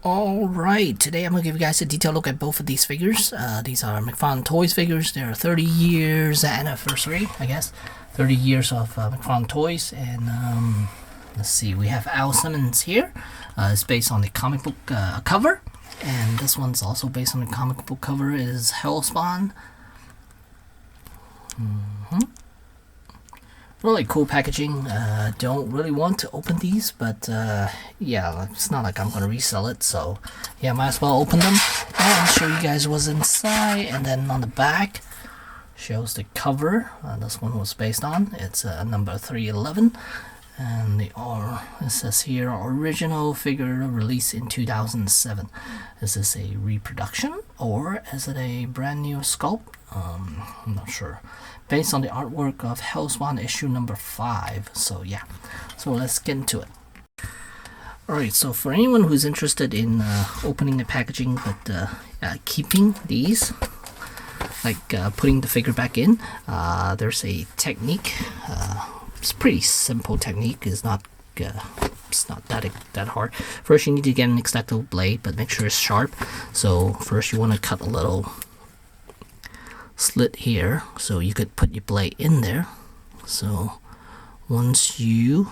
Alright, today I'm going to give you guys a detailed look at both of these figures. These are McFarlane Toys figures. They're 30 years anniversary, I guess. 30 years of McFarlane Toys. And let's see, we have Simmons here. It's based on the comic book cover. And this one's also based on the comic book cover. It is Hellspawn. Really cool packaging. Don't really want to open these, but yeah, it's not like I'm gonna resell it, so yeah, might as well open them and show you guys what's inside. And then on the back shows the cover this one was based on. It's number 311, and it says here original figure released in 2007. Is this a reproduction or is it a brand new sculpt? I'm not sure. Based on the artwork of Hellspawn issue number 5. So yeah, so let's get into it. Alright, so for anyone who's interested in opening the packaging but keeping these, like putting the figure back in, there's a technique. It's a pretty simple technique. It's not that hard. First you need to get an X-Acto blade, but make sure it's sharp. So first you want to cut a little slit here so you could put your blade in there. So once you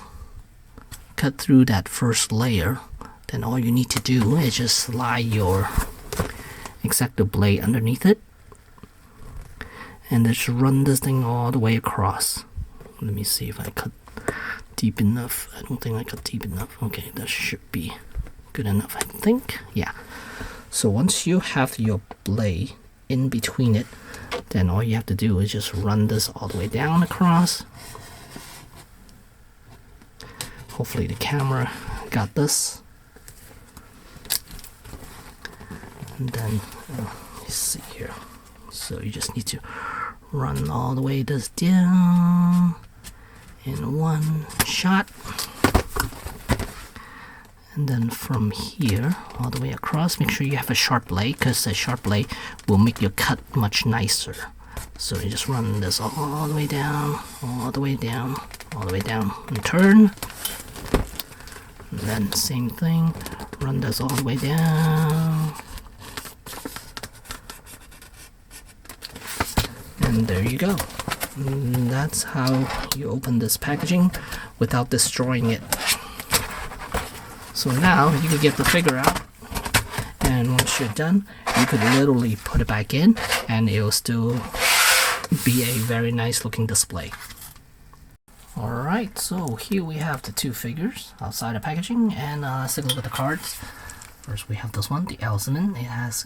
cut through that first layer, then all you need to do is just slide your X-Acto blade underneath it and just run this thing all the way across. Let me see if I cut deep enough. I don't think I cut deep enough. Okay, that should be good enough, I think. Yeah. So once you have your blade in between it, then all you have to do is just run this all the way down across. Hopefully the camera got this. And then let's see here. So you just need to run all the way this down in one shot. And then from here all the way across, make sure you have a sharp blade, because a sharp blade will make your cut much nicer. So you just run this all the way down, all the way down, all the way down, and turn. And then same thing, run this all the way down. And there you go. And that's how you open this packaging without destroying it. So now you can get the figure out, and once you're done, you could literally put it back in and it will still be a very nice looking display. Alright, so here we have the two figures outside the packaging, and let's take a look at the cards. First we have this one, the Simmons. It has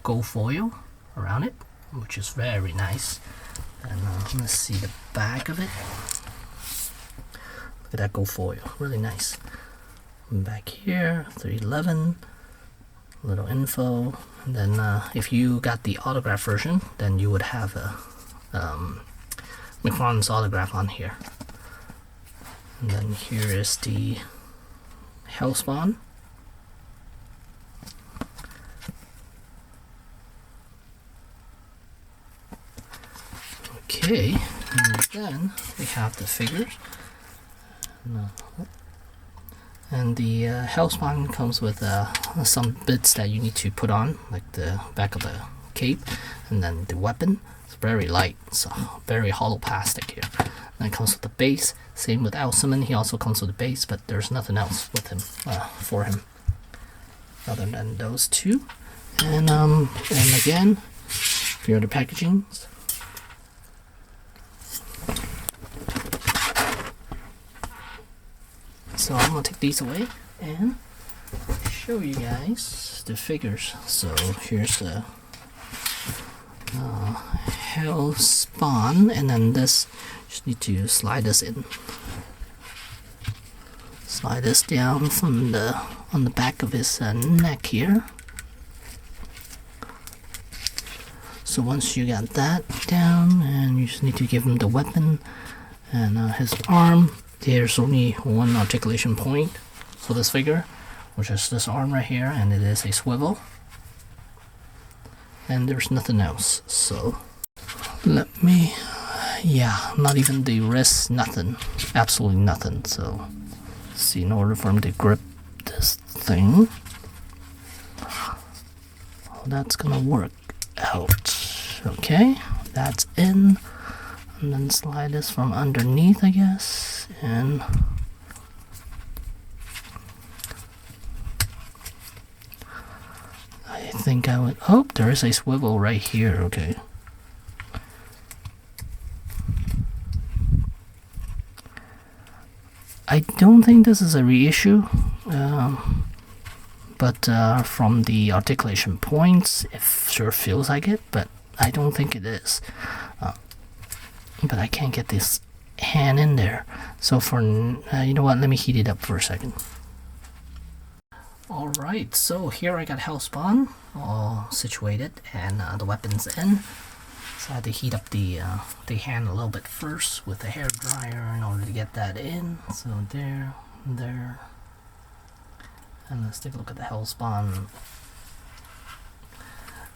gold foil around it, which is very nice. And let's see the back of it. Look at that gold foil, really nice. Back here, 311, little info. And then if you got the autograph version, then you would have a McFarlane's autograph on here. And then here is the Hellspawn. Okay, and then we have the figures. And the Hellspawn comes with some bits that you need to put on, like the back of the cape, and then the weapon. It's very light, so very hollow plastic here. And it comes with the base. Same with Simmons, he also comes with the base, but there's nothing else with him for him other than those two. And again, here are the packagings. So I'm going to take these away and show you guys the figures. So here's the Hellspawn, and then this, just need to slide this in. Slide this down from on the back of his neck here. So once you got that down, and you just need to give him the weapon and his arm. There's only one articulation point for this figure, which is this arm right here, and it is a swivel. And there's nothing else. So let me, yeah, not even the wrist, nothing, absolutely nothing. So see, in order for him to grip this thing, that's gonna work out. Okay, that's in. And then slide this from underneath, I guess. And I think I would. Oh, there is a swivel right here. Okay. I don't think this is a reissue, but from the articulation points, it sure feels like it, but I don't think it is. But I can't get this hand in there. So for, you know what, let me heat it up for a second. Alright, so here I got Hellspawn all situated and the weapons in. So I had to heat up the hand a little bit first with the hair dryer in order to get that in. So there, there. And let's take a look at the Hellspawn.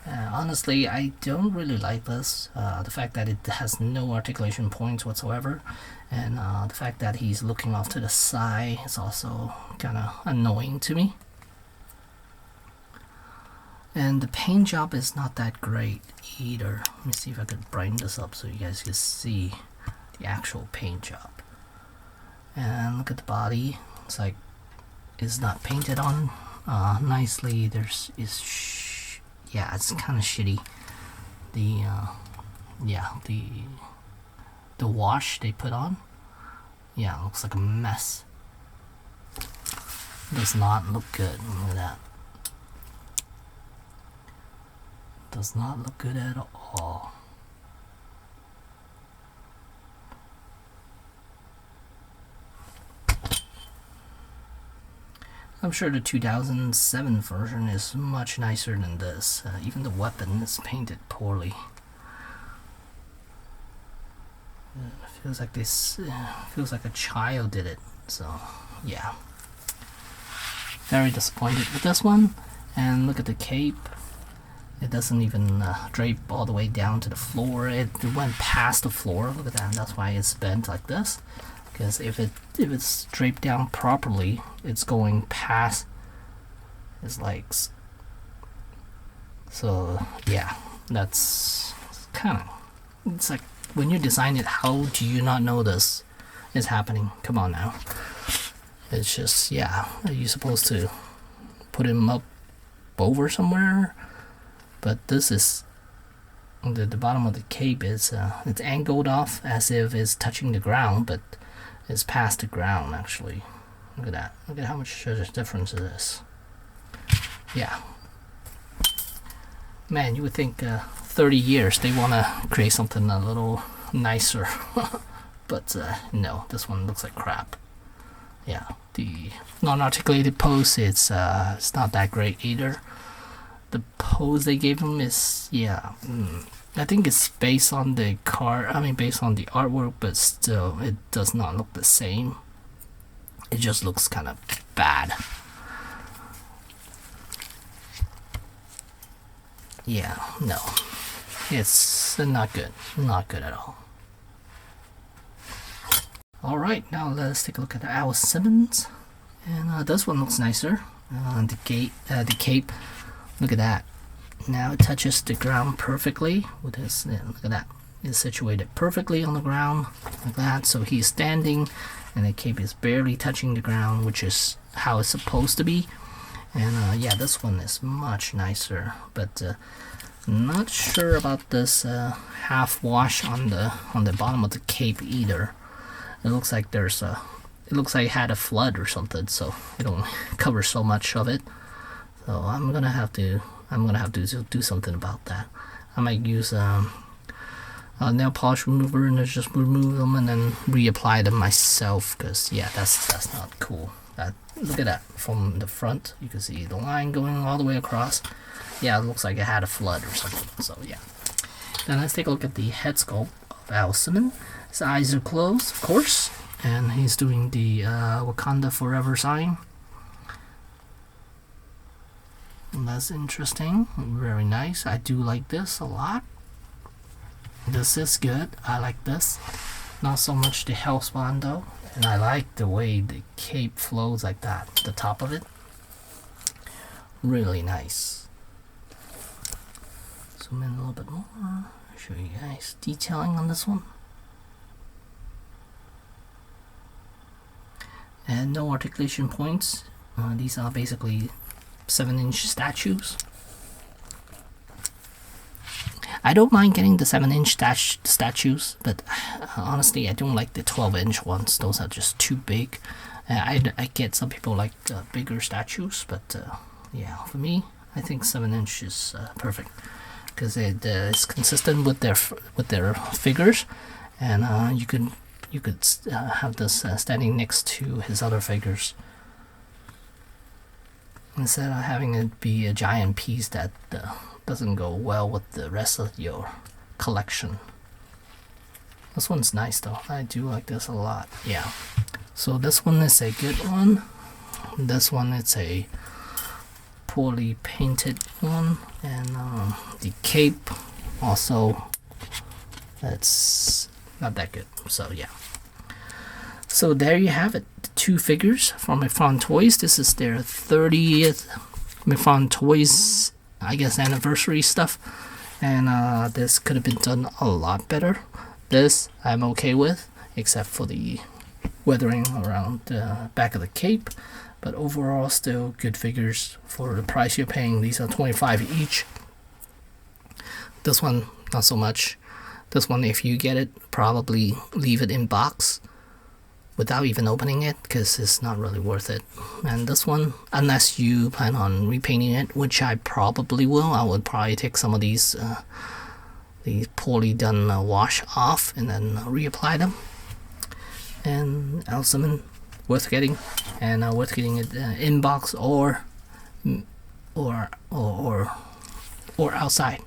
Honestly, I don't really like this. The fact that it has no articulation points whatsoever, and the fact that he's looking off to the side is also kind of annoying to me. And the paint job is not that great either. Let me see if I could brighten this up so you guys can see the actual paint job. And look at the body. It's like it's not painted on nicely. Yeah, it's kind of shitty. The the wash they put on, yeah, it looks like a mess. Does not look good. Look at that. Does not look good at all. I'm sure the 2007 version is much nicer than this. Even the weapon is painted poorly. Feels like this. Feels like a child did it. So, yeah. Very disappointed with this one. And look at the cape. It doesn't even drape all the way down to the floor. It went past the floor. Look at that. That's why it's bent like this. Because if it's draped down properly, it's going past his legs. So yeah, that's kind of. It's like when you design it, how do you not know this is happening? Come on now. It's just, yeah. Are you supposed to put him up over somewhere? But this is the bottom of the cape is it's angled off as if it's touching the ground, but it's past the ground actually. Look at that. Look at how much difference it is. Yeah. Man, you would think 30 years they want to create something a little nicer, but no, this one looks like crap. Yeah, the non-articulated pose it's not that great either. The pose they gave him is, yeah, I think it's based on the based on the artwork, but still, it does not look the same. It just looks kind of bad. Yeah, no, it's not good, not good at all. Alright, now let's take a look at our Simmons, and this one looks nicer. The cape. Look at that. Now it touches the ground perfectly with his, look at that. It's situated perfectly on the ground like that. So he's standing and the cape is barely touching the ground, which is how it's supposed to be. And yeah, this one is much nicer, but not sure about this half wash on the bottom of the cape either. It looks like it looks like it had a flood or something, so it don't cover so much of it. So I'm gonna have to do something about that. I might use a nail polish remover and just remove them and then reapply them myself, because yeah, that's not cool. Look at that from the front. You can see the line going all the way across. Yeah, it looks like it had a flood or something. So yeah. Then let's take a look at the head sculpt of Al Simmons. His eyes are closed, of course, and he's doing the Wakanda Forever sign. That's interesting. Very nice. I do like this a lot. This is good. I like this. Not so much the Hellspawn though. And I like the way the cape flows like that. The top of it. Really nice. zoom in a little bit more, show you guys detailing on this one. And no articulation points. These are basically 7-inch statues. I don't mind getting the 7-inch statues, but honestly I don't like the 12-inch ones. Those are just too big. I get some people like bigger statues, but yeah, for me I think 7-inch is perfect, because it's consistent with their figures, and you could have this standing next to his other figures, instead of having it be a giant piece that doesn't go well with the rest of your collection. This one's nice though. I do like this a lot. Yeah. So this one is a good one. This one, it's a poorly painted one, and the cape also, that's not that good. So yeah. So there you have it. The 2 figures from McFarlane Toys. This is their 30th McFarlane Toys, I guess, anniversary stuff, and this could have been done a lot better. This I'm okay with, except for the weathering around the back of the cape, but overall still good figures for the price you're paying. These are $25 each. This one not so much. This one, if you get it, probably leave it in box without even opening it, because it's not really worth it. And this one, unless you plan on repainting it, which I probably will, I would probably take some of these poorly done wash off and then reapply them. And Simmons, worth getting, and worth getting it in box or outside.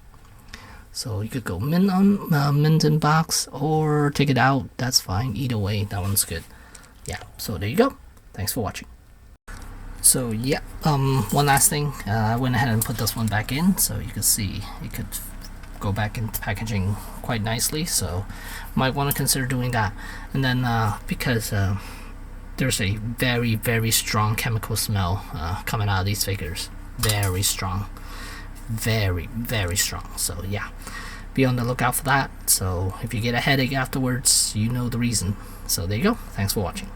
So you could go mint in box or take it out. That's fine. Either way, that one's good. Yeah. So there you go. Thanks for watching. So yeah, one last thing. I went ahead and put this one back in, so you can see it could go back into packaging quite nicely. So might want to consider doing that. And then because there's a very, very strong chemical smell coming out of these figures. Very strong. Very, very strong. So yeah, be on the lookout for that. So if you get a headache afterwards, you know the reason. So there you go. Thanks for watching.